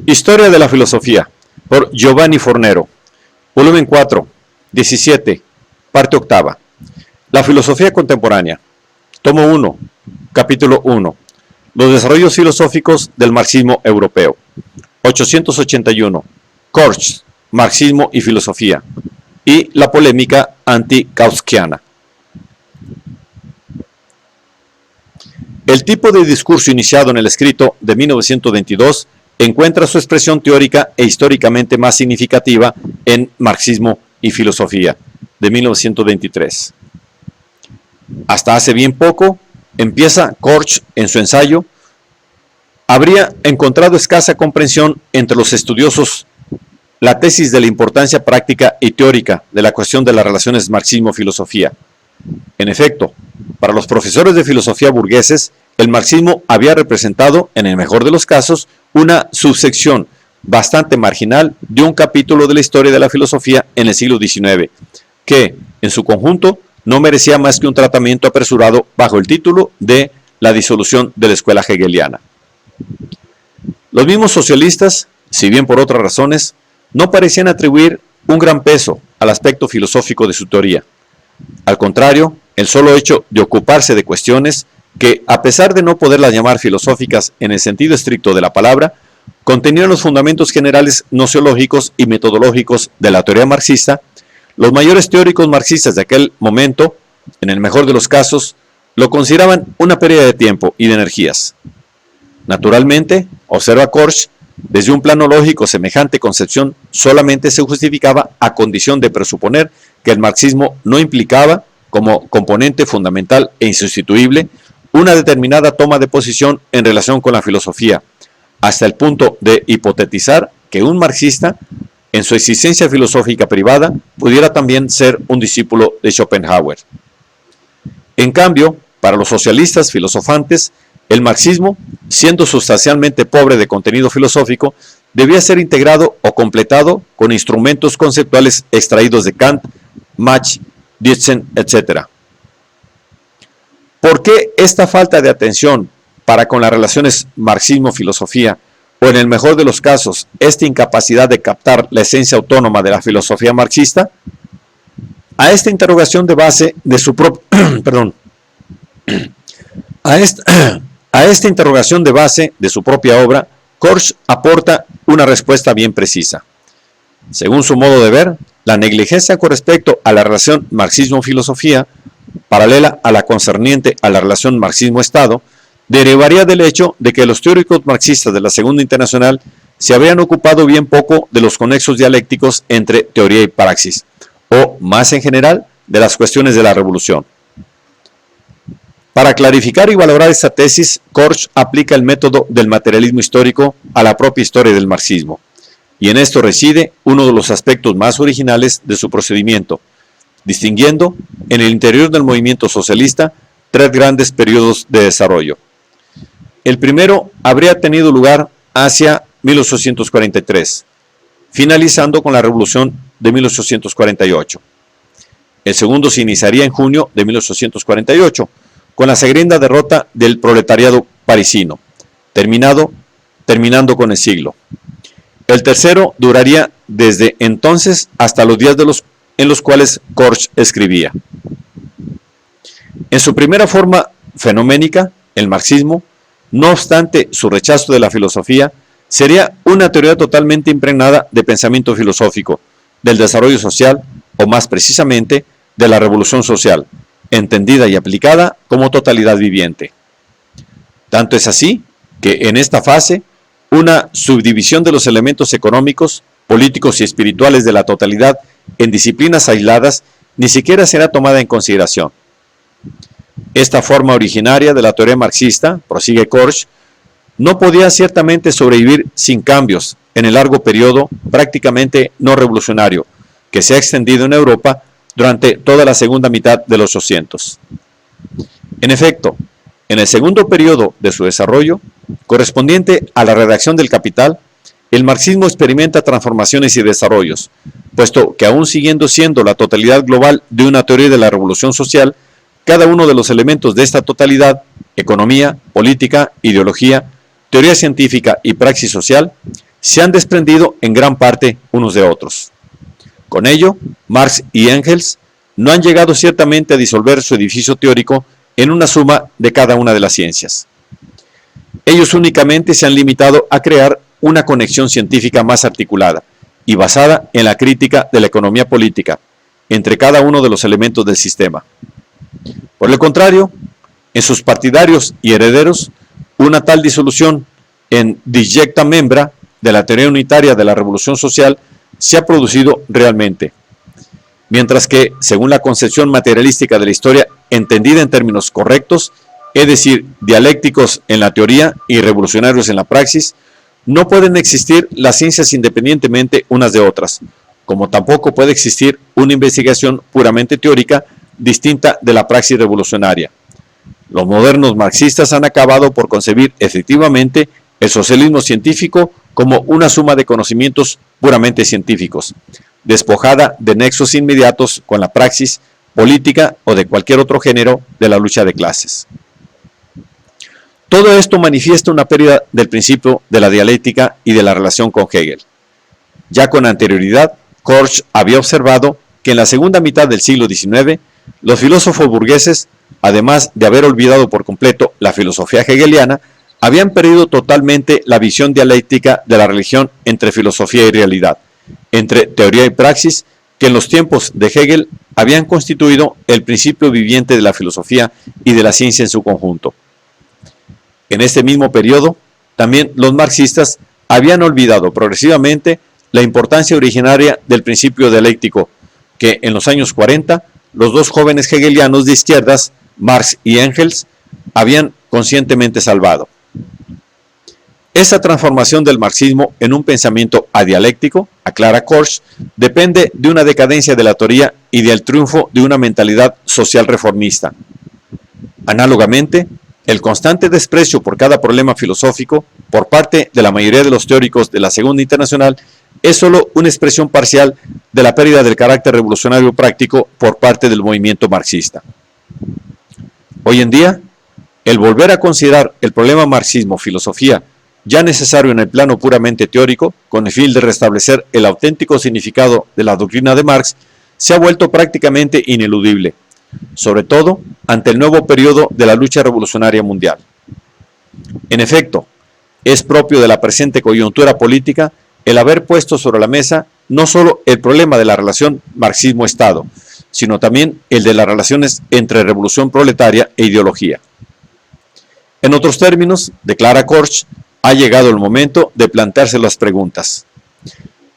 Historia de la filosofía, por Giovanni Fornero, volumen 4, 17, parte octava. La filosofía contemporánea, tomo 1, capítulo 1, los desarrollos filosóficos del marxismo europeo, 881, Korsch, marxismo y filosofía, y la polémica anti-kauskiana. El tipo de discurso iniciado en el escrito de 1922 encuentra su expresión teórica e históricamente más significativa en Marxismo y Filosofía, de 1923. Hasta hace bien poco, empieza Korsch en su ensayo, habría encontrado escasa comprensión entre los estudiosos la tesis de la importancia práctica y teórica de la cuestión de las relaciones marxismo-filosofía. En efecto, para los profesores de filosofía burgueses, el marxismo había representado, en el mejor de los casos, una subsección bastante marginal de un capítulo de la historia de la filosofía en el siglo XIX, que, en su conjunto, no merecía más que un tratamiento apresurado bajo el título de la disolución de la escuela hegeliana. Los mismos socialistas, si bien por otras razones, no parecían atribuir un gran peso al aspecto filosófico de su teoría. Al contrario, el solo hecho de ocuparse de cuestiones que, a pesar de no poderlas llamar filosóficas en el sentido estricto de la palabra, contenían los fundamentos generales nociológicos y metodológicos de la teoría marxista, los mayores teóricos marxistas de aquel momento, en el mejor de los casos, lo consideraban una pérdida de tiempo y de energías. Naturalmente, observa Korsch, desde un plano lógico semejante concepción solamente se justificaba a condición de presuponer que el marxismo no implicaba, como componente fundamental e insustituible, una determinada toma de posición en relación con la filosofía, hasta el punto de hipotetizar que un marxista, en su existencia filosófica privada, pudiera también ser un discípulo de Schopenhauer. En cambio, para los socialistas filosofantes, el marxismo, siendo sustancialmente pobre de contenido filosófico, debía ser integrado o completado con instrumentos conceptuales extraídos de Kant, Mach, Dützen, etc. ¿Por qué esta falta de atención para con las relaciones marxismo-filosofía, o en el mejor de los casos, esta incapacidad de captar la esencia autónoma de la filosofía marxista? A esta interrogación de base de su propia obra, Korsch aporta una respuesta bien precisa. Según su modo de ver, la negligencia con respecto a la relación marxismo-filosofía, paralela a la concerniente a la relación marxismo-Estado, derivaría del hecho de que los teóricos marxistas de la Segunda Internacional se habrían ocupado bien poco de los conexos dialécticos entre teoría y praxis, o, más en general, de las cuestiones de la revolución. Para clarificar y valorar esta tesis, Korsch aplica el método del materialismo histórico a la propia historia del marxismo, y en esto reside uno de los aspectos más originales de su procedimiento, distinguiendo en el interior del movimiento socialista tres grandes periodos de desarrollo. El primero habría tenido lugar hacia 1843, finalizando con la Revolución de 1848. El segundo se iniciaría en junio de 1848, con la sangrienta derrota del proletariado parisino, terminando con el siglo. El tercero duraría desde entonces hasta los días en los cuales Korsch escribía. En su primera forma fenoménica, el marxismo, no obstante su rechazo de la filosofía, sería una teoría totalmente impregnada de pensamiento filosófico, del desarrollo social, o más precisamente, de la revolución social, entendida y aplicada como totalidad viviente. Tanto es así que en esta fase, una subdivisión de los elementos económicos, políticos y espirituales de la totalidad en disciplinas aisladas ni siquiera será tomada en consideración. Esta forma originaria de la teoría marxista, prosigue Korsch, no podía ciertamente sobrevivir sin cambios en el largo periodo prácticamente no revolucionario que se ha extendido en Europa durante toda la segunda mitad de los 800. En efecto, en el segundo periodo de su desarrollo, correspondiente a la redacción del Capital, el marxismo experimenta transformaciones y desarrollos, puesto que aún siguiendo siendo la totalidad global de una teoría de la revolución social, cada uno de los elementos de esta totalidad, economía, política, ideología, teoría científica y praxis social, se han desprendido en gran parte unos de otros. Con ello, Marx y Engels no han llegado ciertamente a disolver su edificio teórico en una suma de cada una de las ciencias. Ellos únicamente se han limitado a crear una conexión científica más articulada y basada en la crítica de la economía política entre cada uno de los elementos del sistema. Por el contrario, en sus partidarios y herederos, una tal disolución en disjecta membra de la teoría unitaria de la revolución social se ha producido realmente, mientras que, según la concepción materialística de la historia entendida en términos correctos, es decir, dialécticos en la teoría y revolucionarios en la praxis, no pueden existir las ciencias independientemente unas de otras, como tampoco puede existir una investigación puramente teórica distinta de la praxis revolucionaria. Los modernos marxistas han acabado por concebir efectivamente el socialismo científico como una suma de conocimientos puramente científicos, despojada de nexos inmediatos con la praxis política o de cualquier otro género de la lucha de clases. Todo esto manifiesta una pérdida del principio de la dialéctica y de la relación con Hegel. Ya con anterioridad, Korsch había observado que en la segunda mitad del siglo XIX, los filósofos burgueses, además de haber olvidado por completo la filosofía hegeliana, habían perdido totalmente la visión dialéctica de la religión entre filosofía y realidad, entre teoría y praxis, que en los tiempos de Hegel habían constituido el principio viviente de la filosofía y de la ciencia en su conjunto. En este mismo periodo, también los marxistas habían olvidado progresivamente la importancia originaria del principio dialéctico, que en los años 40 los dos jóvenes hegelianos de izquierdas, Marx y Engels, habían conscientemente salvado. Esa transformación del marxismo en un pensamiento adialéctico, aclara Korsch, depende de una decadencia de la teoría y del triunfo de una mentalidad social reformista. Análogamente, el constante desprecio por cada problema filosófico por parte de la mayoría de los teóricos de la Segunda Internacional es solo una expresión parcial de la pérdida del carácter revolucionario práctico por parte del movimiento marxista. Hoy en día, el volver a considerar el problema marxismo-filosofía ya necesario en el plano puramente teórico, con el fin de restablecer el auténtico significado de la doctrina de Marx, se ha vuelto prácticamente ineludible, sobre todo ante el nuevo periodo de la lucha revolucionaria mundial. En efecto, es propio de la presente coyuntura política el haber puesto sobre la mesa no solo el problema de la relación marxismo-Estado, sino también el de las relaciones entre revolución proletaria e ideología. En otros términos, declara Korsch, ha llegado el momento de plantearse las preguntas.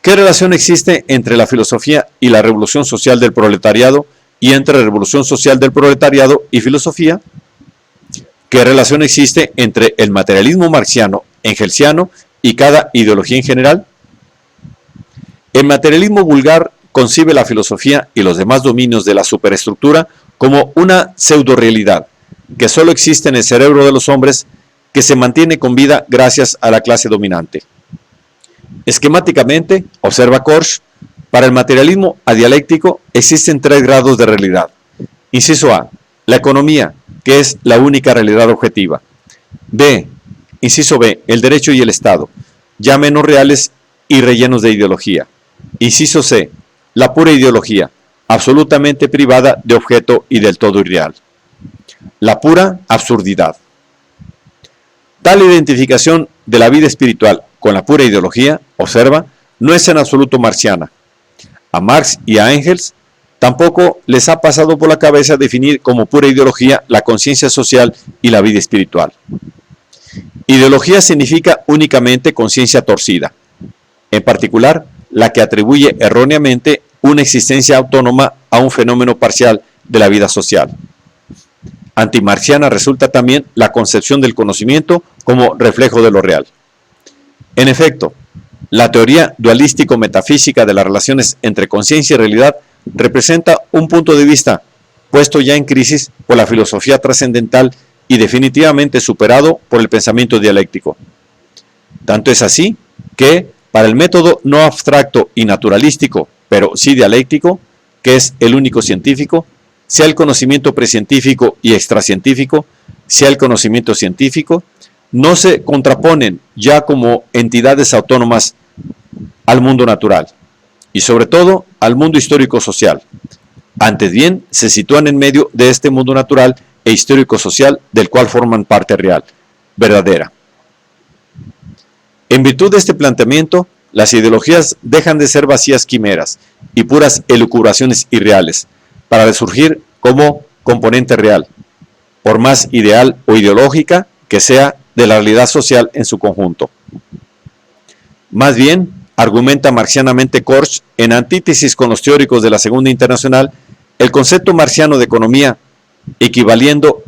¿Qué relación existe entre la filosofía y la revolución social del proletariado y entre la revolución social del proletariado y filosofía? ¿Qué relación existe entre el materialismo marxiano, engelsiano y cada ideología en general? El materialismo vulgar concibe la filosofía y los demás dominios de la superestructura como una pseudo-realidad que solo existe en el cerebro de los hombres, que se mantiene con vida gracias a la clase dominante. Esquemáticamente, observa Korsch, para el materialismo adialéctico existen tres grados de realidad. Inciso A, la economía, que es la única realidad objetiva. B, inciso B, el derecho y el Estado, ya menos reales y rellenos de ideología. Inciso C, la pura ideología, absolutamente privada de objeto y del todo irreal. La pura absurdidad. Tal identificación de la vida espiritual con la pura ideología, observa, no es en absoluto marxiana. A Marx y a Engels tampoco les ha pasado por la cabeza definir como pura ideología la conciencia social y la vida espiritual. Ideología significa únicamente conciencia torcida, en particular la que atribuye erróneamente una existencia autónoma a un fenómeno parcial de la vida social. Antimarxiana resulta también la concepción del conocimiento como reflejo de lo real. En efecto, la teoría dualístico-metafísica de las relaciones entre conciencia y realidad representa un punto de vista puesto ya en crisis por la filosofía trascendental y definitivamente superado por el pensamiento dialéctico. Tanto es así que, para el método no abstracto y naturalístico, pero sí dialéctico, que es el único científico, sea el conocimiento precientífico y extracientífico, sea el conocimiento científico, no se contraponen ya como entidades autónomas al mundo natural y sobre todo al mundo histórico-social. Antes bien, se sitúan en medio de este mundo natural e histórico-social del cual forman parte real, verdadera. En virtud de este planteamiento, las ideologías dejan de ser vacías quimeras y puras elucubraciones irreales, para resurgir como componente real, por más ideal o ideológica que sea, de la realidad social en su conjunto. Más bien, argumenta marxianamente Korsch, en antítesis con los teóricos de la Segunda Internacional, el concepto marxiano de economía, equivaliendo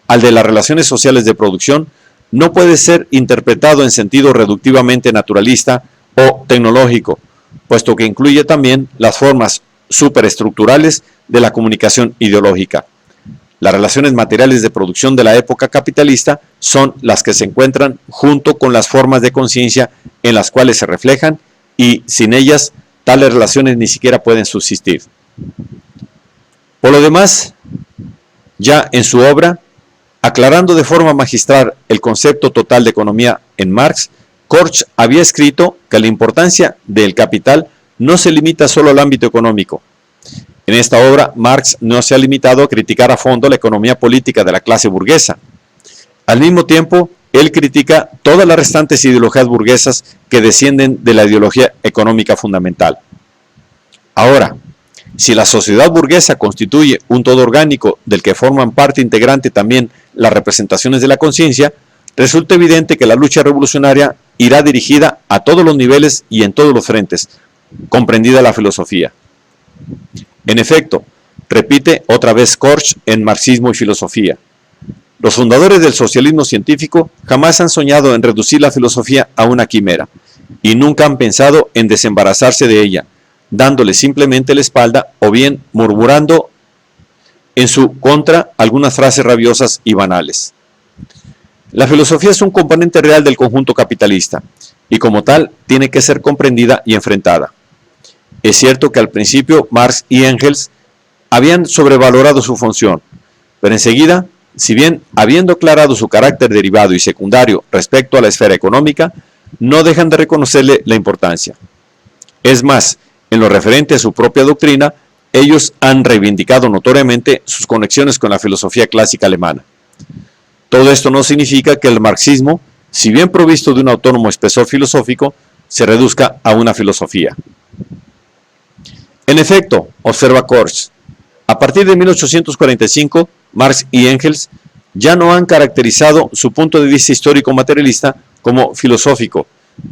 al de las relaciones sociales de producción, no puede ser interpretado en sentido reductivamente naturalista o tecnológico, puesto que incluye también las formas superestructurales de la comunicación ideológica. Las relaciones materiales de producción de la época capitalista son las que se encuentran junto con las formas de conciencia en las cuales se reflejan, y sin ellas tales relaciones ni siquiera pueden subsistir. Por lo demás, ya en su obra, aclarando de forma magistral el concepto total de economía en Marx, Korsch había escrito que la importancia del capital no se limita solo al ámbito económico. En esta obra, Marx no se ha limitado a criticar a fondo la economía política de la clase burguesa. Al mismo tiempo, él critica todas las restantes ideologías burguesas que descienden de la ideología económica fundamental. Ahora, si la sociedad burguesa constituye un todo orgánico del que forman parte integrante también las representaciones de la conciencia, resulta evidente que la lucha revolucionaria irá dirigida a todos los niveles y en todos los frentes, comprendida la filosofía. En efecto, repite otra vez Korsch en Marxismo y Filosofía, los fundadores del socialismo científico jamás han soñado en reducir la filosofía a una quimera, y nunca han pensado en desembarazarse de ella, dándole simplemente la espalda o bien murmurando en su contra algunas frases rabiosas y banales. La filosofía es un componente real del conjunto capitalista, y como tal tiene que ser comprendida y enfrentada. Es cierto que al principio Marx y Engels habían sobrevalorado su función, pero enseguida, si bien habiendo aclarado su carácter derivado y secundario respecto a la esfera económica, no dejan de reconocerle la importancia. Es más, en lo referente a su propia doctrina, ellos han reivindicado notoriamente sus conexiones con la filosofía clásica alemana. Todo esto no significa que el marxismo, si bien provisto de un autónomo espesor filosófico, se reduzca a una filosofía. En efecto, observa Korsch, a partir de 1845, Marx y Engels ya no han caracterizado su punto de vista histórico materialista como filosófico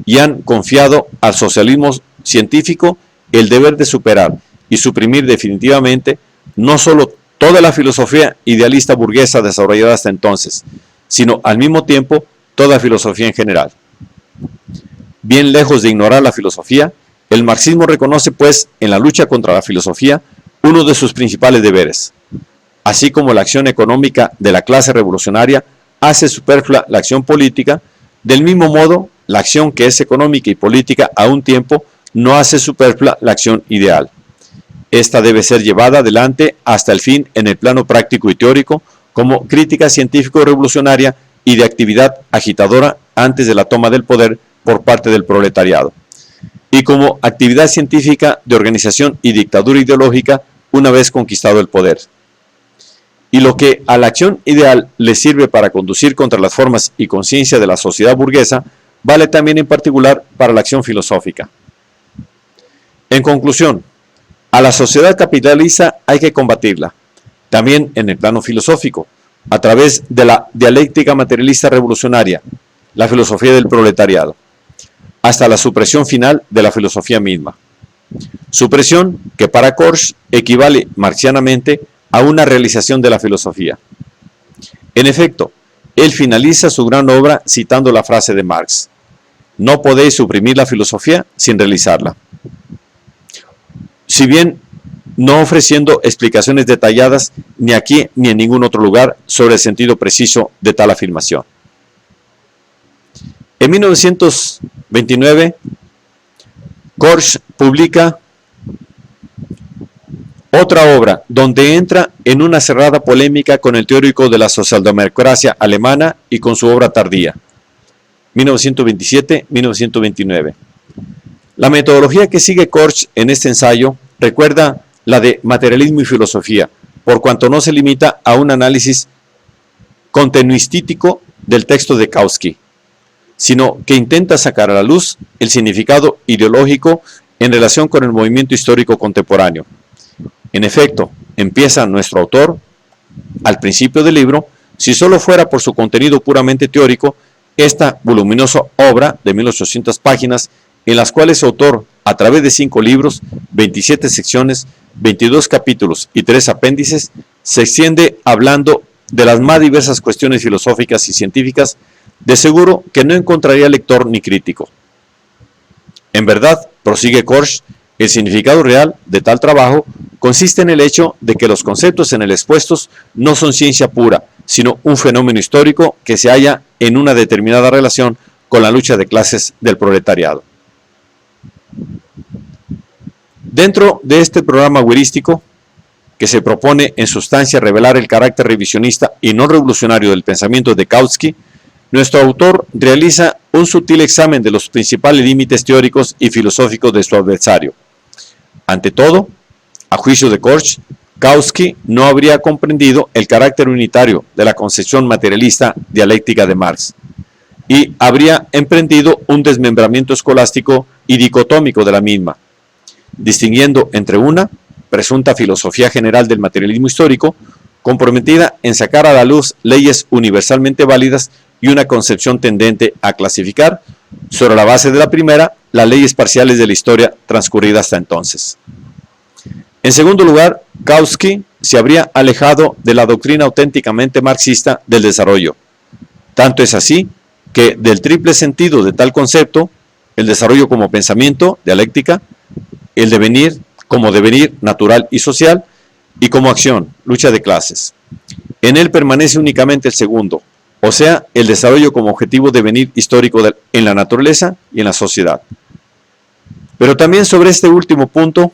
y han confiado al socialismo científico el deber de superar y suprimir definitivamente no solo toda la filosofía idealista burguesa desarrollada hasta entonces, sino al mismo tiempo toda filosofía en general. Bien lejos de ignorar la filosofía, el marxismo reconoce pues en la lucha contra la filosofía uno de sus principales deberes. Así como la acción económica de la clase revolucionaria hace superflua la acción política, del mismo modo, la acción que es económica y política a un tiempo no hace superflua la acción ideal. Esta debe ser llevada adelante hasta el fin en el plano práctico y teórico como crítica científico-revolucionaria y de actividad agitadora antes de la toma del poder por parte del proletariado, y como actividad científica de organización y dictadura ideológica una vez conquistado el poder. Y lo que a la acción ideal le sirve para conducir contra las formas y conciencia de la sociedad burguesa, vale también en particular para la acción filosófica. En conclusión, a la sociedad capitalista hay que combatirla, también en el plano filosófico, a través de la dialéctica materialista revolucionaria, la filosofía del proletariado, hasta la supresión final de la filosofía misma. Supresión que para Korsch equivale marxianamente a una realización de la filosofía. En efecto, él finaliza su gran obra citando la frase de Marx: no podéis suprimir la filosofía sin realizarla. Si bien no ofreciendo explicaciones detalladas ni aquí ni en ningún otro lugar sobre el sentido preciso de tal afirmación. En 1929, Korsch publica otra obra donde entra en una cerrada polémica con el teórico de la socialdemocracia alemana y con su obra tardía, 1927-1929. La metodología que sigue Korsch en este ensayo recuerda la de materialismo y filosofía, por cuanto no se limita a un análisis contenuístico del texto de Kautsky, sino que intenta sacar a la luz el significado ideológico en relación con el movimiento histórico contemporáneo. En efecto, empieza nuestro autor, al principio del libro, si solo fuera por su contenido puramente teórico, esta voluminosa obra de 1800 páginas, en las cuales su autor, a través de 5 libros, 27 secciones, 22 capítulos y 3 apéndices, se extiende hablando de las más diversas cuestiones filosóficas y científicas, de seguro que no encontraría lector ni crítico. En verdad, prosigue Korsch, el significado real de tal trabajo consiste en el hecho de que los conceptos en él expuestos no son ciencia pura, sino un fenómeno histórico que se halla en una determinada relación con la lucha de clases del proletariado. Dentro de este programa heurístico, que se propone en sustancia revelar el carácter revisionista y no revolucionario del pensamiento de Kautsky, nuestro autor realiza un sutil examen de los principales límites teóricos y filosóficos de su adversario. Ante todo, a juicio de Korsch, Kautsky no habría comprendido el carácter unitario de la concepción materialista dialéctica de Marx y habría emprendido un desmembramiento escolástico y dicotómico de la misma, distinguiendo entre una presunta filosofía general del materialismo histórico, comprometida en sacar a la luz leyes universalmente válidas, y una concepción tendente a clasificar, sobre la base de la primera, las leyes parciales de la historia transcurrida hasta entonces. En segundo lugar, Kautsky se habría alejado de la doctrina auténticamente marxista del desarrollo. Tanto es así que del triple sentido de tal concepto, el desarrollo como pensamiento, dialéctica, el devenir como devenir natural y social, y como acción, lucha de clases. En él permanece únicamente el segundo, o sea, el desarrollo como objetivo devenir histórico en la naturaleza y en la sociedad. Pero también sobre este último punto,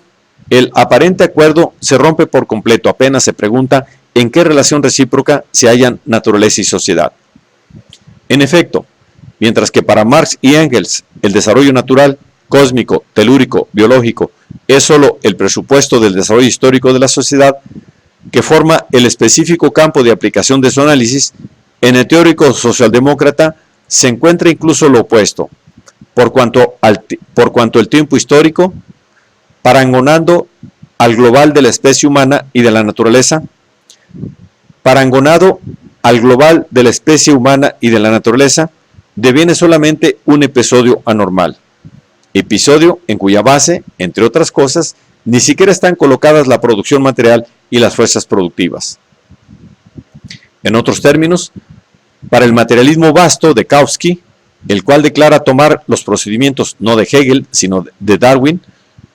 el aparente acuerdo se rompe por completo, apenas se pregunta en qué relación recíproca se hallan naturaleza y sociedad. En efecto, mientras que para Marx y Engels el desarrollo natural, cósmico, telúrico, biológico, es sólo el presupuesto del desarrollo histórico de la sociedad, que forma el específico campo de aplicación de su análisis, en el teórico socialdemócrata se encuentra incluso lo opuesto, por cuanto el tiempo histórico, parangonando al global de la especie humana y de la naturaleza, deviene solamente un episodio anormal, episodio en cuya base, entre otras cosas, ni siquiera están colocadas la producción material y las fuerzas productivas. En otros términos, para el materialismo vasto de Kautsky, el cual declara tomar los procedimientos no de Hegel, sino de Darwin,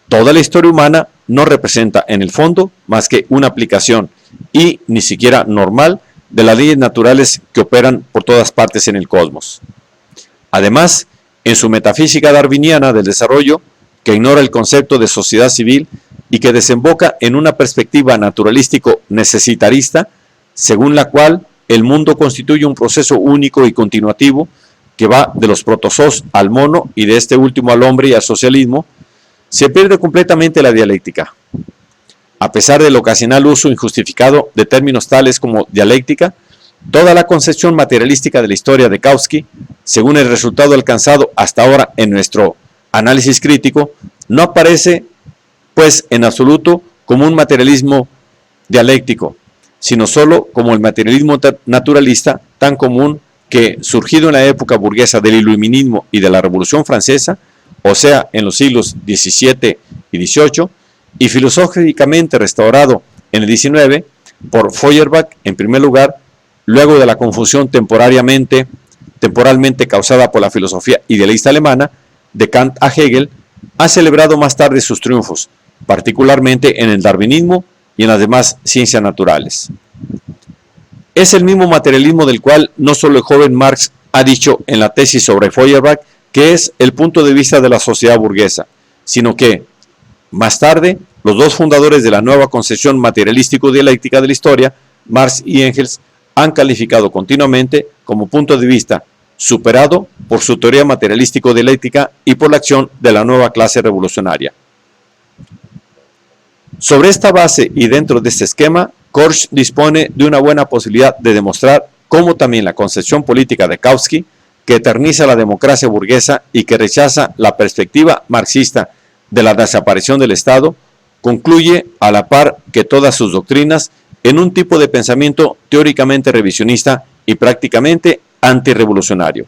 toda la historia humana no representa en el fondo más que una aplicación, y ni siquiera normal, de las leyes naturales que operan por todas partes en el cosmos. Además, en su metafísica darwiniana del desarrollo, que ignora el concepto de sociedad civil y que desemboca en una perspectiva naturalístico-necesitarista, según la cual el mundo constituye un proceso único y continuativo que va de los protozoos al mono y de este último al hombre y al socialismo, se pierde completamente la dialéctica. A pesar del ocasional uso injustificado de términos tales como dialéctica, toda la concepción materialística de la historia de Kautsky, según el resultado alcanzado hasta ahora en nuestro análisis crítico, no aparece, pues, en absoluto como un materialismo dialéctico, sino solo como el materialismo naturalista tan común que, surgido en la época burguesa del iluminismo y de la Revolución Francesa, o sea, en los siglos XVII y XVIII, y filosóficamente restaurado en el XIX por Feuerbach en primer lugar, luego de la confusión temporalmente causada por la filosofía idealista alemana, de Kant a Hegel, ha celebrado más tarde sus triunfos, particularmente en el darwinismo y en las demás ciencias naturales. Es el mismo materialismo del cual no solo el joven Marx ha dicho en la tesis sobre Feuerbach que es el punto de vista de la sociedad burguesa, sino que, más tarde, los dos fundadores de la nueva concepción materialístico-dialéctica de la historia, Marx y Engels, han calificado continuamente como punto de vista superado por su teoría materialístico-dialéctica y por la acción de la nueva clase revolucionaria. Sobre esta base y dentro de este esquema, Korsch dispone de una buena posibilidad de demostrar cómo también la concepción política de Kautsky, que eterniza la democracia burguesa y que rechaza la perspectiva marxista de la desaparición del Estado, concluye a la par que todas sus doctrinas en un tipo de pensamiento teóricamente revisionista y prácticamente antirrevolucionario.